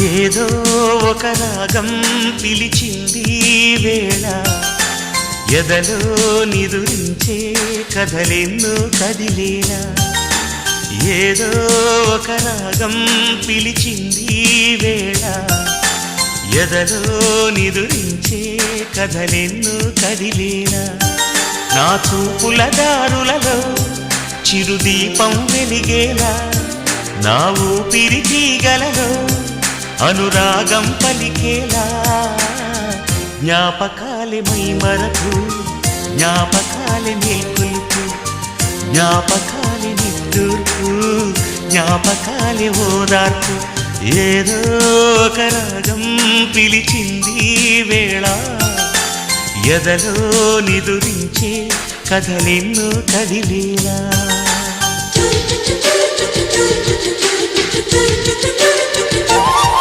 ఏదో ఒక రాగం పిలిచింది వేళ ఎదలో నిదురించే కథలెన్నో కదిలేలా ఏదో ఒక రాగం పిలిచింది వేళ ఎదలో నిదురించే కథలెన్నో కదిలేలా నా చూపుల దారులలో చిరుదీపం వెలిగేలా నా ఊపిరి తీగలలో అనురాగం పలికేలా జ్ఞాపకాలే మైమరకు జ్ఞాపకాలే మేల్కొలుపు జ్ఞాపకాలే నిట్టూర్పు జ్ఞాపకాలే ఓదార్పు ఏదో ఒక రాగం పిలిచింది వేళ ఎదలో నిదురించే కథలెన్నో కదిలేలా